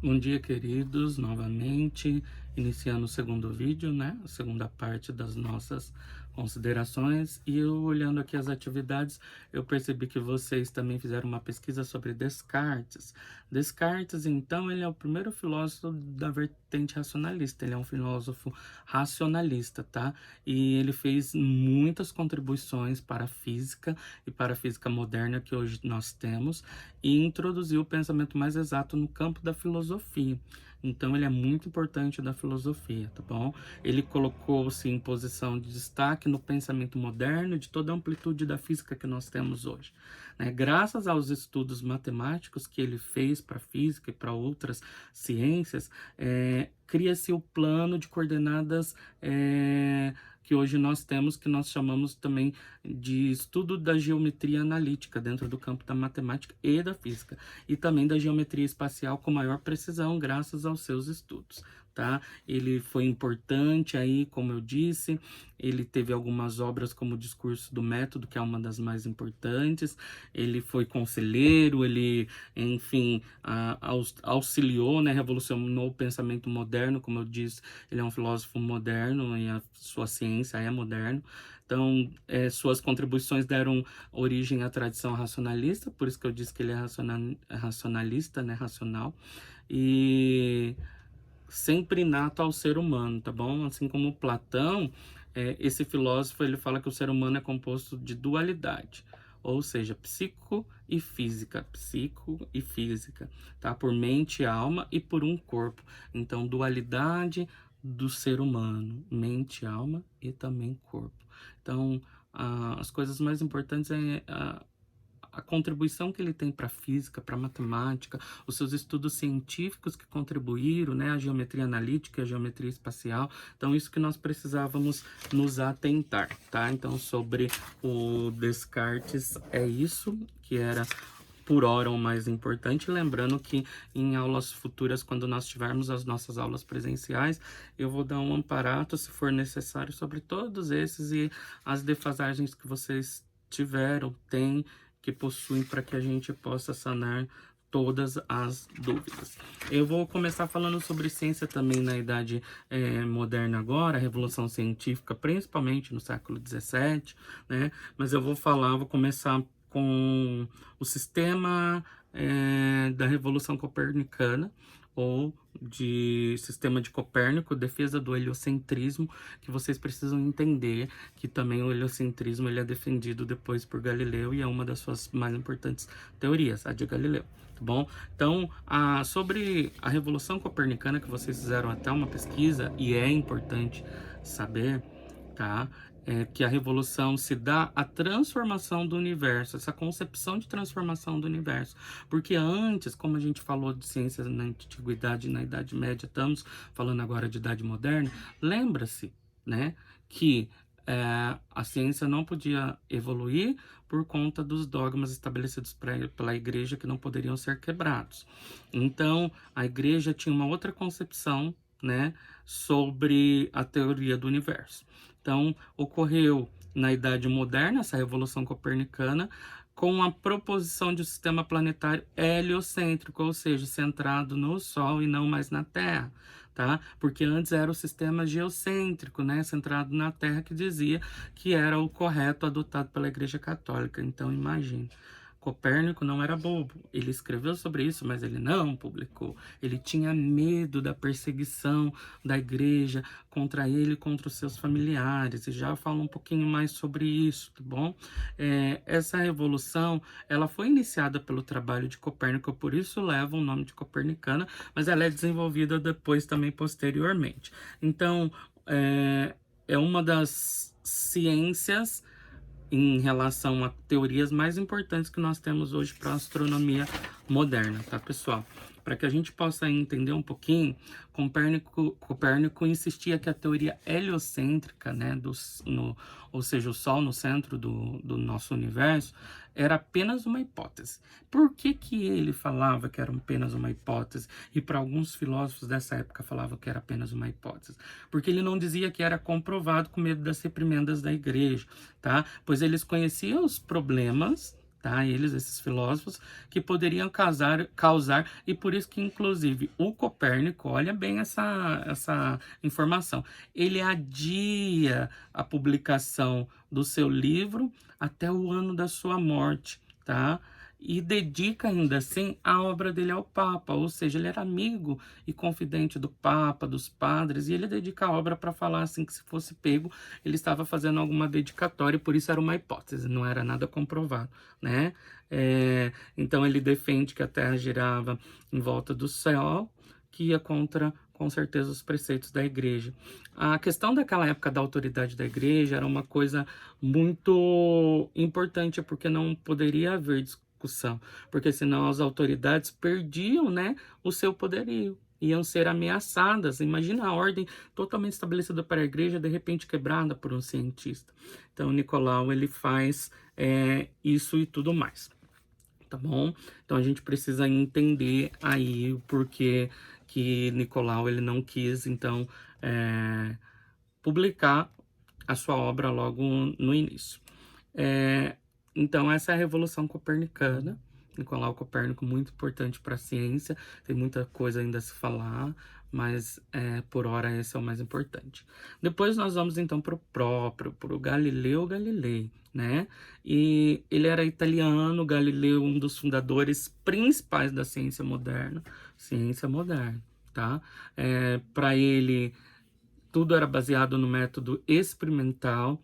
Bom dia, queridos, novamente, iniciando o segundo vídeo, né? A segunda parte das nossas considerações. E eu olhando aqui as atividades, eu percebi que vocês também fizeram uma pesquisa sobre Descartes. Descartes, então, ele é o primeiro filósofo da vertente racionalista. Ele é um filósofo racionalista, tá? E ele fez muitas contribuições para a física e para a física moderna que hoje nós temos e introduziu o pensamento mais exato no campo da filosofia. Então, ele é muito importante da filosofia, tá bom? Ele colocou-se em posição de destaque no pensamento moderno de toda a amplitude da física que nós temos hoje, né? Graças aos estudos matemáticos que ele fez para a física e para outras ciências, cria-se o plano de coordenadas que hoje nós temos, que nós chamamos também de estudo da geometria analítica dentro do campo da matemática e da física, e também da geometria espacial com maior precisão, graças aos seus estudos, tá? Ele foi importante aí, como eu disse, ele teve algumas obras como o Discurso do Método, que é uma das mais importantes, ele foi conselheiro, ele, enfim, auxiliou, né, revolucionou o pensamento moderno, como eu disse, ele é um filósofo moderno e a sua ciência é moderna. Então, suas contribuições deram origem à tradição racionalista, por isso que eu disse que ele é racionalista, né, racional, e sempre inato ao ser humano, tá bom? Assim como Platão, esse filósofo, ele fala que o ser humano é composto de dualidade, ou seja, psico e física, tá? Por mente e alma e por um corpo. Então, dualidade do ser humano, mente, alma e também corpo. Então, as coisas mais importantes é a contribuição que ele tem para a física, para a matemática, os seus estudos científicos que contribuíram, né, a geometria analítica, a geometria espacial. Então, isso que nós precisávamos nos atentar, tá? Então, sobre o Descartes, é isso que era por hora o mais importante. Lembrando que em aulas futuras, quando nós tivermos as nossas aulas presenciais, eu vou dar um amparato, se for necessário, sobre todos esses e as defasagens que vocês tiveram, têm, que possuem, para que a gente possa sanar todas as dúvidas. Eu vou começar falando sobre ciência também na Idade Moderna agora, a Revolução Científica, principalmente no século XVII, né? Mas eu vou começar com o sistema da Revolução Copernicana, ou de sistema de Copérnico, defesa do heliocentrismo, que vocês precisam entender que também o heliocentrismo ele é defendido depois por Galileu e é uma das suas mais importantes teorias, a de Galileu, tá bom? Então, sobre a Revolução Copernicana, que vocês fizeram até uma pesquisa, e é importante saber, tá? Que a revolução se dá a transformação do universo, essa concepção de transformação do universo. Porque antes, como a gente falou de ciências na antiguidade e na Idade Média, estamos falando agora de Idade Moderna, lembra-se, né, que a ciência não podia evoluir por conta dos dogmas estabelecidos pela igreja que não poderiam ser quebrados. Então, a igreja tinha uma outra concepção, né, sobre a teoria do universo. Então, ocorreu na Idade Moderna, essa Revolução Copernicana, com a proposição de um sistema planetário heliocêntrico, ou seja, centrado no Sol e não mais na Terra, tá? Porque antes era o sistema geocêntrico, né, centrado na Terra, que dizia que era o correto adotado pela Igreja Católica. Então, imagine. Copérnico não era bobo, ele escreveu sobre isso, mas ele não publicou. Ele tinha medo da perseguição da igreja contra ele e contra os seus familiares, e já falo um pouquinho mais sobre isso, tá bom? Essa revolução, ela foi iniciada pelo trabalho de Copérnico, por isso leva o nome de copernicana, mas ela é desenvolvida depois também posteriormente. Então, é uma das ciências em relação a teorias mais importantes que nós temos hoje para a astronomia moderna, tá, pessoal? Para que a gente possa entender um pouquinho, Copérnico insistia que a teoria heliocêntrica, né, ou seja, o Sol no centro do nosso universo, era apenas uma hipótese. Por que que ele falava que era apenas uma hipótese? E para alguns filósofos dessa época falavam que era apenas uma hipótese. Porque ele não dizia que era comprovado, com medo das reprimendas da igreja, tá? Pois eles conheciam os problemas, tá? Eles, esses filósofos, que poderiam causar, e por isso que, inclusive, o Copérnico, olha bem essa informação, ele adia a publicação do seu livro até o ano da sua morte, tá? E dedica ainda assim a obra dele ao Papa, ou seja, ele era amigo e confidente do Papa, dos padres, e ele dedica a obra para falar assim que se fosse pego, ele estava fazendo alguma dedicatória, e por isso era uma hipótese, não era nada comprovado, né? Então ele defende que a Terra girava em volta do Sol, que ia contra, com certeza, os preceitos da Igreja. A questão daquela época da autoridade da Igreja era uma coisa muito importante, porque não poderia haver discussão, porque senão as autoridades perdiam, né, o seu poderio, iam ser ameaçadas. Imagina a ordem totalmente estabelecida para a Igreja, de repente quebrada por um cientista. Então, Nicolau, ele faz isso e tudo mais. Tá bom? Então a gente precisa entender aí o porquê que Nicolau ele não quis, então, publicar a sua obra logo no início. Então essa é a Revolução Copernicana. Nicolau Copérnico, muito importante para a ciência, tem muita coisa ainda a se falar, mas por hora esse é o mais importante. Depois nós vamos então para o Galileu Galilei, né? E ele era italiano, Galileu, um dos fundadores principais da ciência moderna, tá? Para ele, tudo era baseado no método experimental.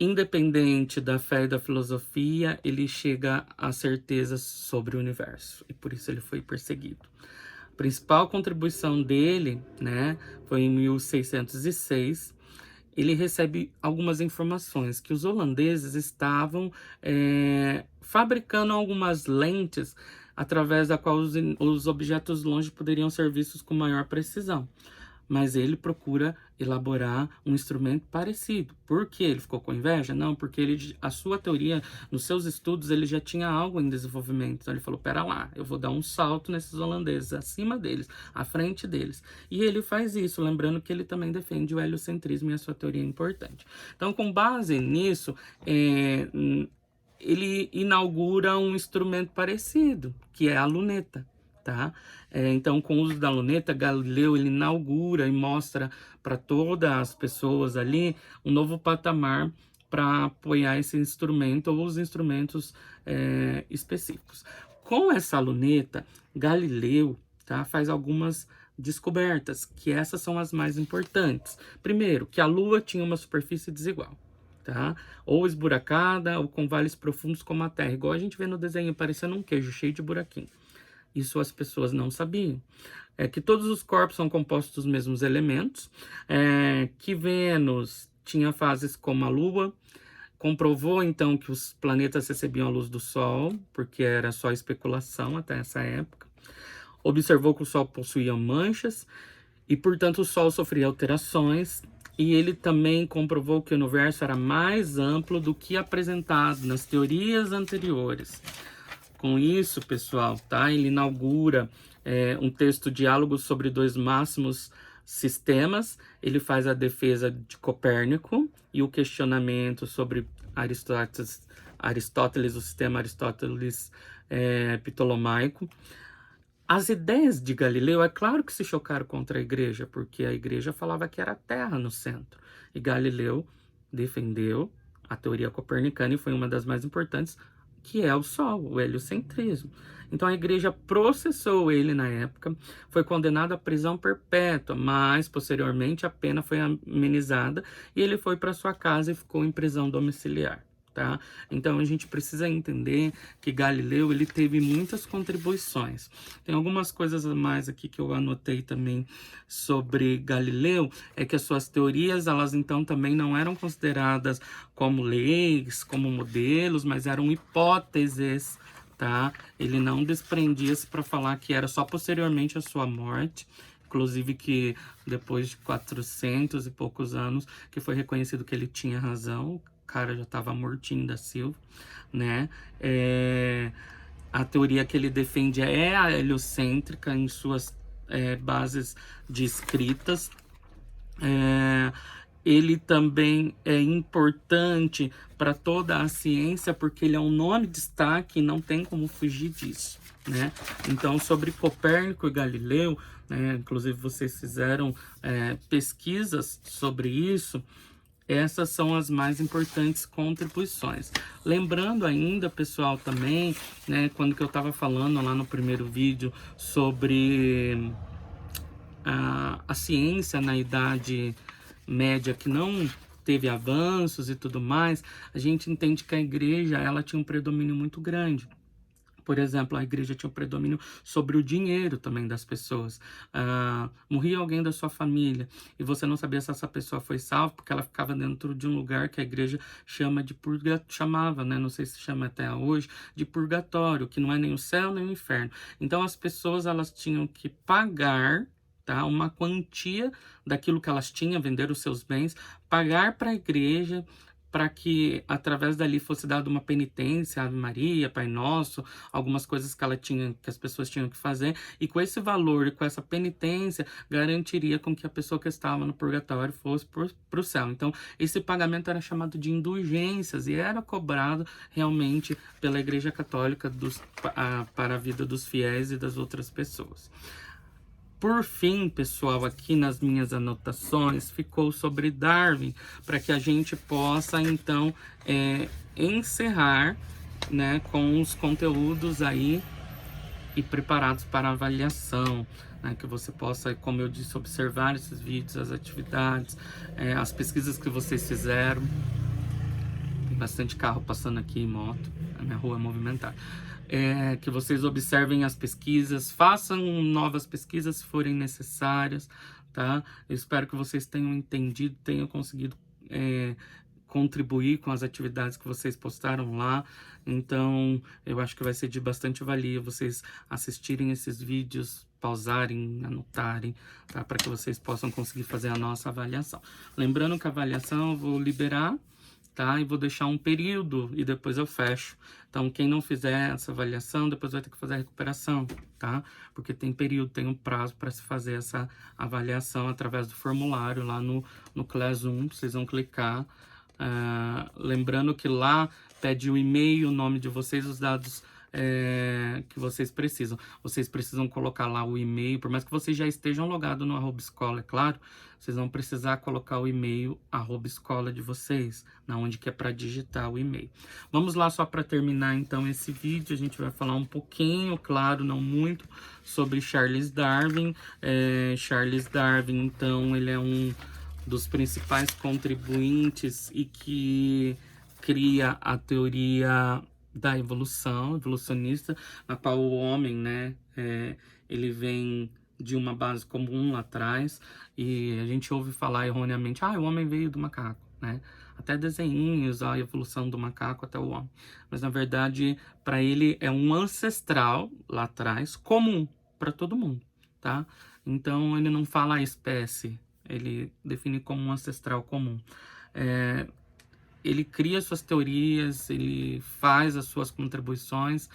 Independente da fé e da filosofia, ele chega a certezas sobre o universo, e por isso ele foi perseguido. A principal contribuição dele, né, foi em 1606. Ele recebe algumas informações que os holandeses estavam fabricando algumas lentes através da qual os objetos longe poderiam ser vistos com maior precisão. Mas ele procura elaborar um instrumento parecido. Por que ele ficou com inveja? Não, porque a sua teoria, nos seus estudos, ele já tinha algo em desenvolvimento. Então ele falou, pera lá, eu vou dar um salto nesses holandeses, acima deles, à frente deles. E ele faz isso, lembrando que ele também defende o heliocentrismo, e a sua teoria é importante. Então, com base nisso, ele inaugura um instrumento parecido, que é a luneta. Tá? Então, com o uso da luneta, Galileu ele inaugura e mostra para todas as pessoas ali um novo patamar para apoiar esse instrumento ou os instrumentos específicos. Com essa luneta, Galileu, tá, faz algumas descobertas, que essas são as mais importantes. Primeiro, que a Lua tinha uma superfície desigual. Tá? Ou esburacada, ou com vales profundos como a Terra, igual a gente vê no desenho, parecendo um queijo cheio de buraquinho. Isso as pessoas não sabiam. Que todos os corpos são compostos dos mesmos elementos, que Vênus tinha fases como a Lua, comprovou então que os planetas recebiam a luz do Sol, porque era só especulação até essa época. Observou que o Sol possuía manchas e, portanto, o Sol sofria alterações. E ele também comprovou que o universo era mais amplo do que apresentado nas teorias anteriores. Com isso, pessoal, tá? Ele inaugura um texto Diálogo sobre dois máximos sistemas. Ele faz a defesa de Copérnico e o questionamento sobre Aristóteles, o sistema Aristóteles ptolomaico. As ideias de Galileu, é claro que se chocaram contra a Igreja, porque a Igreja falava que era a Terra no centro. E Galileu defendeu a teoria copernicana e foi uma das mais importantes, que é o Sol, o heliocentrismo. Então a Igreja processou ele na época, foi condenado à prisão perpétua, mas posteriormente a pena foi amenizada e ele foi para sua casa e ficou em prisão domiciliar. Tá? Então a gente precisa entender que Galileu ele teve muitas contribuições. Tem algumas coisas a mais aqui que eu anotei também sobre Galileu, que as suas teorias elas então também não eram consideradas como leis, como modelos, mas eram hipóteses, tá? Ele não desprendia-se para falar que era só posteriormente a sua morte, inclusive que depois de 400 e poucos anos que foi reconhecido que ele tinha razão. O cara já estava mortinho da Silva, né? A teoria que ele defende é a heliocêntrica em suas bases de escritas. ele também é importante para toda a ciência, porque ele é um nome de destaque e não tem como fugir disso, né? Então, sobre Copérnico e Galileu, né, inclusive vocês fizeram pesquisas sobre isso, essas são as mais importantes contribuições. Lembrando ainda, pessoal, também, né, quando que eu estava falando lá no primeiro vídeo sobre a ciência na Idade Média que não teve avanços e tudo mais, a gente entende que a igreja ela tinha um predomínio muito grande. Por exemplo, a igreja tinha um predomínio sobre o dinheiro também das pessoas. Morria alguém da sua família e você não sabia se essa pessoa foi salva porque ela ficava dentro de um lugar que a igreja chamava, né? Não sei se chama até hoje, de purgatório, que não é nem o céu nem o inferno. Então as pessoas elas tinham que pagar, tá, uma quantia daquilo que elas tinham, vender os seus bens, pagar para a igreja para que através dali fosse dada uma penitência, Ave Maria, Pai Nosso, algumas coisas que as pessoas tinham que fazer, e com esse valor e com essa penitência garantiria com que a pessoa que estava no purgatório fosse para o céu. Então esse pagamento era chamado de indulgências e era cobrado realmente pela Igreja Católica para a vida dos fiéis e das outras pessoas. Por fim, pessoal, aqui nas minhas anotações ficou sobre Darwin, para que a gente possa, então, encerrar, né, com os conteúdos aí e preparados para avaliação, né, que você possa, como eu disse, observar esses vídeos, as atividades, as pesquisas que vocês fizeram. Tem bastante carro passando aqui em moto, a minha rua é movimentada. Que vocês observem as pesquisas, façam novas pesquisas se forem necessárias, tá? Eu espero que vocês tenham entendido, tenham conseguido contribuir com as atividades que vocês postaram lá. Então, eu acho que vai ser de bastante valia vocês assistirem esses vídeos, pausarem, anotarem, tá? Para que vocês possam conseguir fazer a nossa avaliação. Lembrando que a avaliação eu vou liberar, tá? E vou deixar um período e depois eu fecho. Então, quem não fizer essa avaliação, depois vai ter que fazer a recuperação, tá? Porque tem período, tem um prazo para se fazer essa avaliação através do formulário lá no Class 1. Vocês vão clicar. Lembrando que lá pede o e-mail, o nome de vocês, os dados que vocês precisam. Vocês precisam colocar lá o e-mail, por mais que vocês já estejam logados no @escola, é claro, vocês vão precisar colocar o e-mail @escola de vocês, na onde que é para digitar o e-mail. Vamos lá, só para terminar então esse vídeo, a gente vai falar um pouquinho, claro, não muito, sobre Charles Darwin. Charles Darwin, então, ele é um dos principais contribuintes e que cria a teoria da evolução, evolucionista, na qual o homem, né, ele vem de uma base comum lá atrás, e a gente ouve falar erroneamente, o homem veio do macaco, né? Até desenhinhos, a evolução do macaco até o homem. Mas, na verdade, para ele é um ancestral lá atrás, comum para todo mundo, tá? Então, ele não fala a espécie, ele define como um ancestral comum. Ele cria suas teorias, ele faz as suas contribuições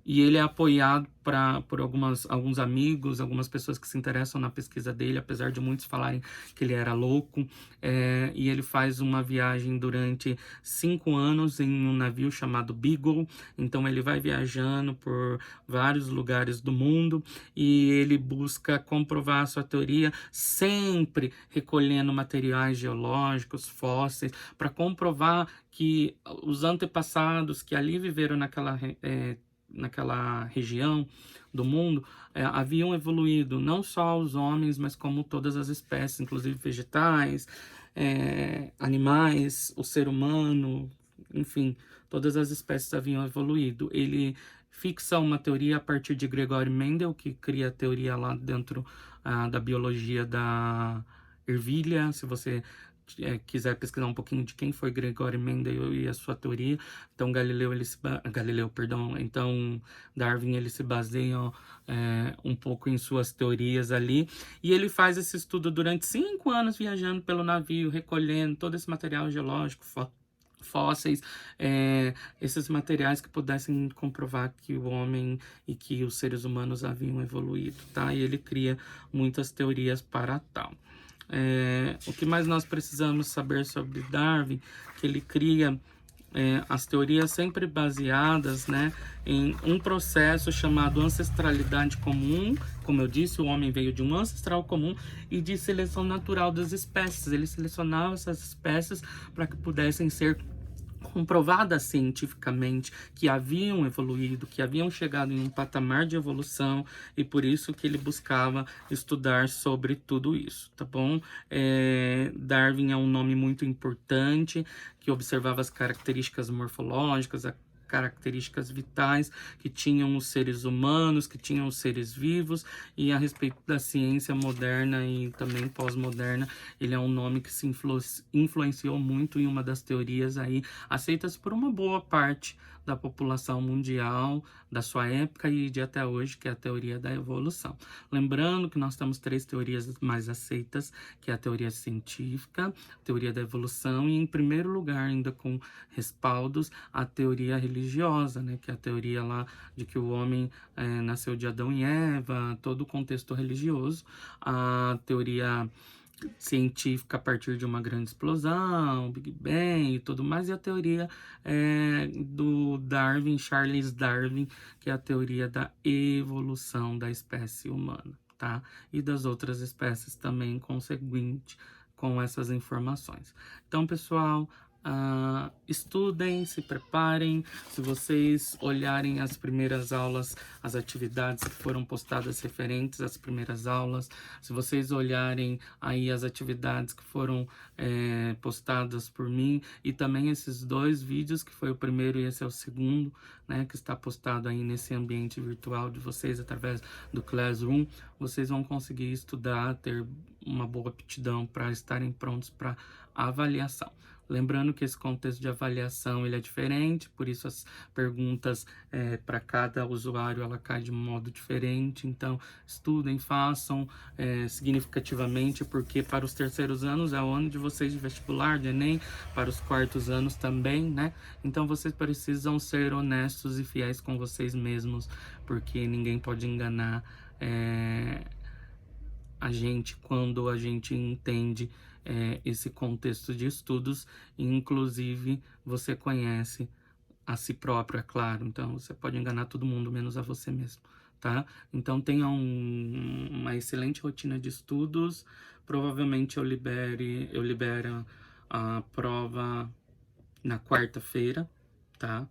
e ele é apoiado por alguns amigos, algumas pessoas que se interessam na pesquisa dele, apesar de muitos falarem que ele era louco. E ele faz uma viagem durante 5 anos em um navio chamado Beagle. Então ele vai viajando por vários lugares do mundo e ele busca comprovar a sua teoria, sempre recolhendo materiais geológicos, fósseis, para comprovar que os antepassados que ali viveram naquela região do mundo, haviam evoluído, não só os homens, mas como todas as espécies, inclusive vegetais, animais, o ser humano, enfim, todas as espécies haviam evoluído. Ele fixa uma teoria a partir de Gregor Mendel, que cria a teoria lá dentro da biologia da ervilha. Se você quiser pesquisar um pouquinho de quem foi Gregor Mendel e a sua teoria, então então Darwin ele se baseia um pouco em suas teorias ali, e ele faz esse estudo durante 5 anos viajando pelo navio, recolhendo todo esse material geológico, fósseis, esses materiais que pudessem comprovar que o homem e que os seres humanos haviam evoluído, tá? E ele cria muitas teorias para tal. o que mais nós precisamos saber sobre Darwin? Que ele cria as teorias sempre baseadas, né, em um processo chamado ancestralidade comum. Como eu disse, o homem veio de um ancestral comum e de seleção natural das espécies. Ele selecionava essas espécies para que pudessem ser comprovadas cientificamente, que haviam evoluído, que haviam chegado em um patamar de evolução, e por isso que ele buscava estudar sobre tudo isso, tá bom? Darwin é um nome muito importante, que observava as características morfológicas, características vitais que tinham os seres humanos, que tinham os seres vivos, e a respeito da ciência moderna e também pós-moderna, ele é um nome que se influenciou muito em uma das teorias aí aceitas por uma boa parte da população mundial da sua época e de até hoje, que é a teoria da evolução. Lembrando que nós temos 3 teorias mais aceitas, que é a teoria científica, a teoria da evolução e, em primeiro lugar, ainda com respaldos, a teoria religiosa, né, que é a teoria lá de que o homem nasceu de Adão e Eva, todo o contexto religioso, a teoria científica a partir de uma grande explosão, Big Bang e tudo mais, e a teoria do Darwin, Charles Darwin, que é a teoria da evolução da espécie humana, tá? E das outras espécies também conseguinte com essas informações. Então, pessoal, estudem, se preparem. Se vocês olharem as primeiras aulas, as atividades que foram postadas referentes às primeiras aulas, se vocês olharem aí as atividades que foram postadas por mim, e também esses 2 vídeos, que foi o primeiro e esse é o segundo, né, que está postado aí nesse ambiente virtual de vocês através do Classroom, vocês vão conseguir estudar, ter uma boa aptidão para estarem prontos para avaliação. Lembrando que esse contexto de avaliação ele é diferente, por isso as perguntas para cada usuário ela cai de um modo diferente. Então, estudem, façam significativamente, porque para os terceiros anos é o ano de vocês de vestibular, de Enem, para os quartos anos também, né? Então, vocês precisam ser honestos e fiéis com vocês mesmos, porque ninguém pode enganar a gente quando a gente entende esse contexto de estudos, e inclusive você conhece a si próprio, é claro. Então você pode enganar todo mundo menos a você mesmo, tá? Então tenha uma excelente rotina de estudos. Provavelmente eu libero a prova na quarta-feira, tá?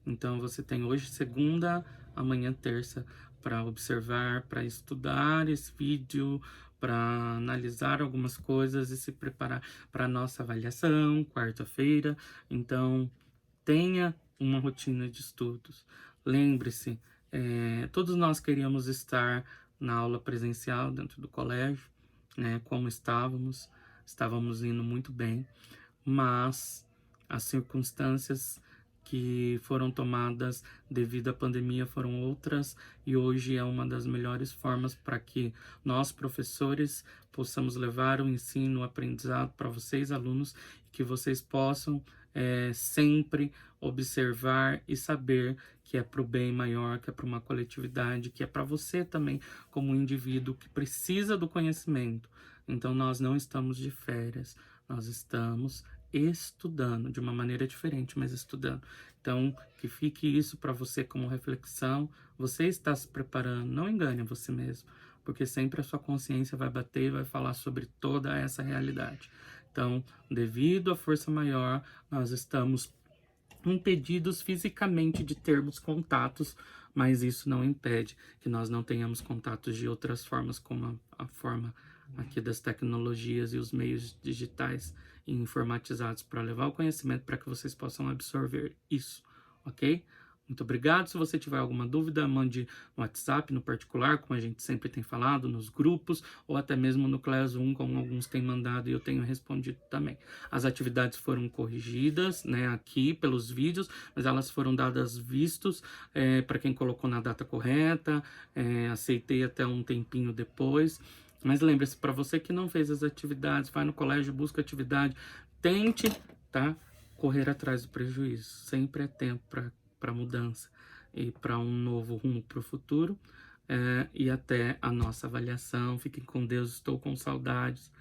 Então você tem hoje segunda, amanhã terça para observar, para estudar esse vídeo, para analisar algumas coisas e se preparar para a nossa avaliação, quarta-feira. Então tenha uma rotina de estudos. Lembre-se, todos nós queríamos estar na aula presencial dentro do colégio, né? Como estávamos indo muito bem, mas as circunstâncias que foram tomadas devido à pandemia foram outras, e hoje é uma das melhores formas para que nós, professores, possamos levar o ensino, o aprendizado para vocês, alunos, e que vocês possam sempre observar e saber que é para o bem maior, que é para uma coletividade, que é para você também, como indivíduo que precisa do conhecimento. Então, nós não estamos de férias, nós estamos estudando de uma maneira diferente, mas estudando. Então, que fique isso para você como reflexão. Você está se preparando, não engane você mesmo, porque sempre a sua consciência vai bater e vai falar sobre toda essa realidade. Então, devido à força maior, nós estamos impedidos fisicamente de termos contatos, mas isso não impede que nós não tenhamos contatos de outras formas, como a forma aqui das tecnologias e os meios digitais e informatizados para levar o conhecimento para que vocês possam absorver isso, ok? Muito obrigado. Se você tiver alguma dúvida, mande no WhatsApp, no particular, como a gente sempre tem falado, nos grupos, ou até mesmo no Classroom, como alguns têm mandado e eu tenho respondido também. As atividades foram corrigidas, né, aqui pelos vídeos, mas elas foram dadas vistos para quem colocou na data correta, aceitei até um tempinho depois. Mas lembre-se, para você que não fez as atividades, vai no colégio, busca atividade, tente, tá, correr atrás do prejuízo. Sempre é tempo para mudança e para um novo rumo para o futuro. E até a nossa avaliação. Fiquem com Deus, estou com saudades,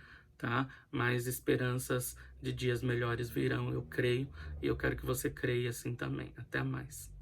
tá? Mas esperanças de dias melhores virão, eu creio, e eu quero que você creia assim também. Até mais.